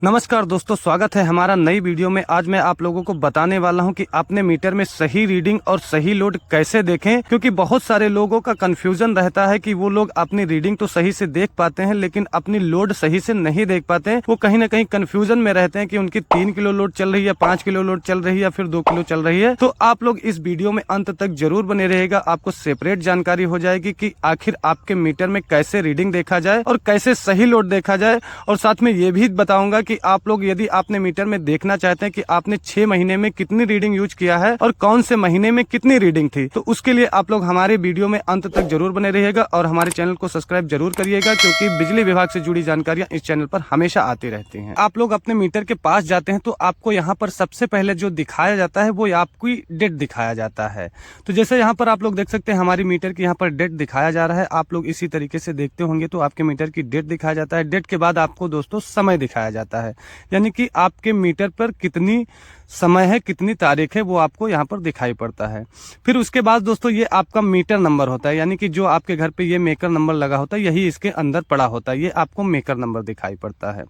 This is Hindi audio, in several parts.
नमस्कार दोस्तों, स्वागत है हमारा नई वीडियो में। आज मैं आप लोगों को बताने वाला हूं कि अपने मीटर में सही रीडिंग और सही लोड कैसे देखें, क्योंकि बहुत सारे लोगों का कंफ्यूजन रहता है कि वो लोग अपनी रीडिंग तो सही से देख पाते हैं लेकिन अपनी लोड सही से नहीं देख पाते हैं। वो कहीं ना कहीं कंफ्यूजन में रहते हैं कि उनकी 3 किलो लोड चल रही है, 5 किलो लोड चल रही है या फिर 2 किलो चल रही है। तो आप लोग इस वीडियो में अंत तक जरूर बने रहेगा, आपको सेपरेट जानकारी हो जाएगी कि आखिर आपके मीटर में कैसे रीडिंग देखा जाए और कैसे सही लोड देखा जाए। और साथ में ये भी बताऊंगा कि आप लोग यदि आपने मीटर में देखना चाहते हैं कि आपने 6 महीने में कितनी रीडिंग यूज किया है और कौन से महीने में कितनी रीडिंग थी, तो उसके लिए आप लोग हमारे वीडियो में अंत तक जरूर बने रहिएगा और हमारे चैनल को सब्सक्राइब जरूर करिएगा, क्योंकि बिजली विभाग से जुड़ी जानकारियां इस चैनल पर हमेशा आती रहती हैं। आप लोग अपने मीटर के पास जाते हैं तो आपको यहाँ पर सबसे पहले जो दिखाया जाता है वो आपकी डेट दिखाया जाता है। तो जैसे यहाँ पर आप लोग देख सकते हैं हमारी मीटर की यहाँ पर डेट दिखाया जा रहा है। आप लोग इसी तरीके से देखते होंगे तो आपके मीटर की डेट दिखाया जाता है। डेट के बाद आपको दोस्तों समय दिखाया जाता है, यानी कि आपके मीटर पर कितनी समय है, कितनी तारीख है, वो आपको यहाँ पर दिखाई पड़ता है। फिर उसके बाद दोस्तों ये आपका मीटर नंबर होता है, यानी कि जो आपके घर पे ये मेकर नंबर लगा होता है यही इसके अंदर पड़ा होता है, ये आपको मेकर नंबर दिखाई पड़ता है।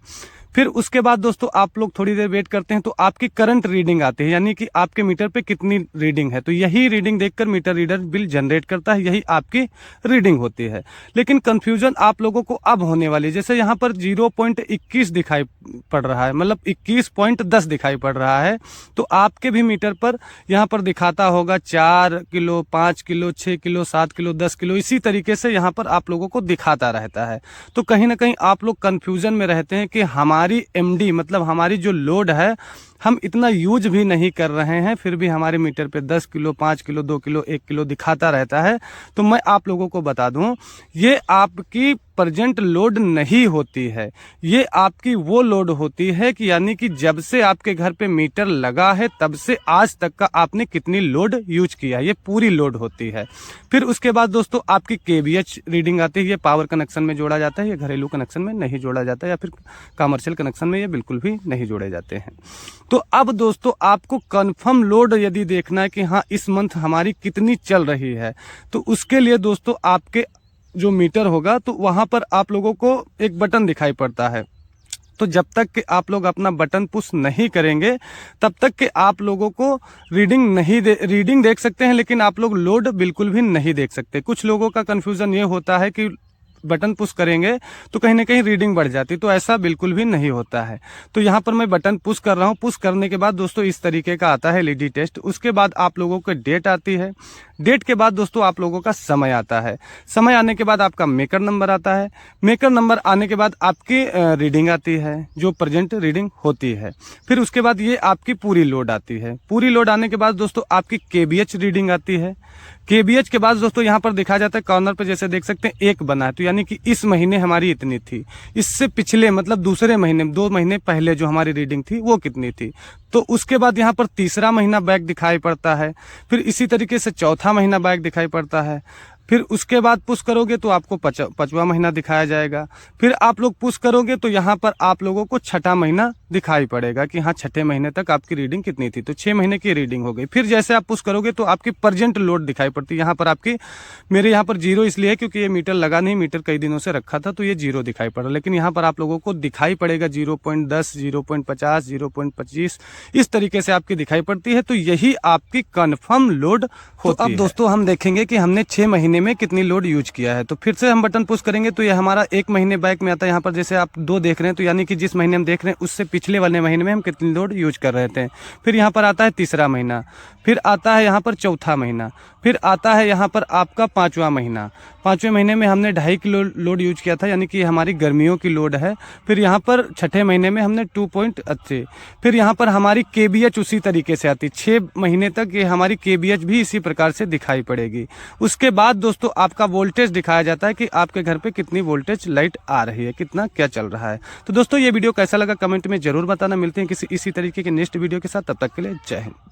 फिर उसके बाद दोस्तों आप लोग थोड़ी देर वेट करते हैं तो आपकी करंट रीडिंग आती है, यानी कि आपके मीटर पे कितनी रीडिंग है। तो यही रीडिंग देखकर मीटर रीडर बिल जनरेट करता है, यही आपकी रीडिंग होती है। लेकिन कंफ्यूजन आप लोगों को अब होने वाली है। जैसे यहाँ पर 0.21 दिखाई पड़ रहा है, मतलब 21.10 दिखाई पड़ रहा है, तो आपके भी मीटर पर यहाँ पर दिखाता होगा 4 kilo, 5 kilo, 6 kilo, 7 kilo, 10 kilo, इसी तरीके से यहाँ पर आप लोगों को दिखाता रहता है। तो कहीं ना कहीं आप लोग कंफ्यूजन में रहते हैं कि हमारी एमडी मतलब हमारी जो लोड है हम इतना यूज भी नहीं कर रहे हैं, फिर भी हमारे मीटर पे 10 किलो, 5 किलो, 2 किलो, 1 किलो दिखाता रहता है। तो मैं आप लोगों को बता दूं, ये आपकी प्रेजेंट लोड नहीं होती है, ये आपकी वो लोड होती है कि यानी कि जब से आपके घर पे मीटर लगा है तब से आज तक का आपने कितनी लोड यूज किया है, ये पूरी लोड होती है। फिर उसके बाद दोस्तों आपकी केवीएच रीडिंग आती है, ये पावर कनेक्शन में जोड़ा जाता है, ये घरेलू कनेक्शन में नहीं जोड़ा जाता है, या फिर कमर्शियल कनेक्शन में ये बिल्कुल भी नहीं जोड़े जाते हैं। तो अब दोस्तों आपको कंफर्म लोड यदि देखना है कि हाँ इस मंथ हमारी कितनी चल रही है, तो उसके लिए दोस्तों आपके जो मीटर होगा तो वहां पर आप लोगों को एक बटन दिखाई पड़ता है। तो जब तक कि आप लोग अपना बटन पुश नहीं करेंगे तब तक कि आप लोगों को रीडिंग देख सकते हैं, लेकिन आप लोग लोड बिल्कुल भी नहीं देख सकते। कुछ लोगों का कंफ्यूजन ये होता है कि बटन पुश करेंगे तो कहीं ना कहीं रीडिंग बढ़ जाती, तो ऐसा बिल्कुल भी नहीं होता है। तो यहाँ पर मैं बटन पुश कर रहा हूँ। पुश करने के बाद दोस्तों इस तरीके का आता है एलईडी टेस्ट। उसके बाद आप लोगों को डेट आती है। डेट के बाद दोस्तों आप लोगों का समय आता है। समय आने के बाद आपका मेकर नंबर आता है। मेकर नंबर आने के बाद आपकी रीडिंग आती है, जो प्रेजेंट रीडिंग होती है। फिर उसके बाद ये आपकी पूरी लोड आती है। पूरी लोड आने के बाद दोस्तों आपकी केबीएच रीडिंग आती है। केबीएच के बाद दोस्तों यहाँ पर दिखाया जाता है कॉर्नर पर, जैसे देख सकते हैं 1 बना है, तो यानी कि इस महीने हमारी इतनी थी, इससे पिछले मतलब दूसरे महीने 2 महीने पहले जो हमारी रीडिंग थी वो कितनी थी। तो उसके बाद यहाँ पर तीसरा महीना बैक दिखाई पड़ता है। फिर इसी तरीके से चौथा महीना बैक दिखाई पड़ता है। फिर उसके बाद पुश करोगे तो आपको 5वां महीना दिखाया जाएगा। फिर आप लोग पुश करोगे तो यहाँ पर आप लोगों को 6ठा महीना दिखाई पड़ेगा कि हाँ 6ठे महीने तक आपकी रीडिंग कितनी थी, तो 6 महीने की रीडिंग हो गई। फिर जैसे आप पुश करोगे तो आपकी प्रेजेंट लोड दिखाई पड़ती है। यहाँ पर आपकी, मेरे यहाँ पर 0 इसलिए है क्योंकि ये मीटर लगा नहीं, मीटर कई दिनों से रखा था तो ये 0 दिखाई पड़ रहा, लेकिन यहाँ पर आप लोगों को दिखाई पड़ेगा 0.10, 0.50, 0.25, इस तरीके से आपकी दिखाई पड़ती है। तो यही आपकी कन्फर्म लोड होती है। अब दोस्तों हम देखेंगे कि हमने 6 महीने में कितनी लोड यूज किया है। तो फिर से हम बटन पुश करेंगे तो ये हमारा 1 महीने बैक में आता है। यहाँ पर जैसे आप 2 देख रहे हैं, तो यानी कि जिस महीने हम देख रहे हैं उससे पिछले वाले महीने में हम कितनी लोड यूज कर रहे थे। फिर यहाँ पर आता है तीसरा महीना, फिर आता है यहाँ पर चौथा महीना, फिर आता है यहाँ पर आपका 5वां महीना। 5वें महीने में हमने 2.5 किलो लोड यूज किया था, यानी कि हमारी गर्मियों की लोड है। फिर यहाँ पर 6ठे महीने में हमने 2.80। फिर यहाँ पर हमारी केबीएच उसी तरीके से आती, 6 महीने तक ये हमारी केबीएच भी इसी प्रकार से दिखाई पड़ेगी। उसके बाद दोस्तों आपका वोल्टेज दिखाया जाता है कि आपके घर पे कितनी वोल्टेज लाइट आ रही है, कितना क्या चल रहा है। तो दोस्तों ये वीडियो कैसा लगा कमेंट में जरूर बताना। मिलते हैं किसी इसी तरीके के नेक्स्ट वीडियो के साथ, तब तक के लिए जय हिंद।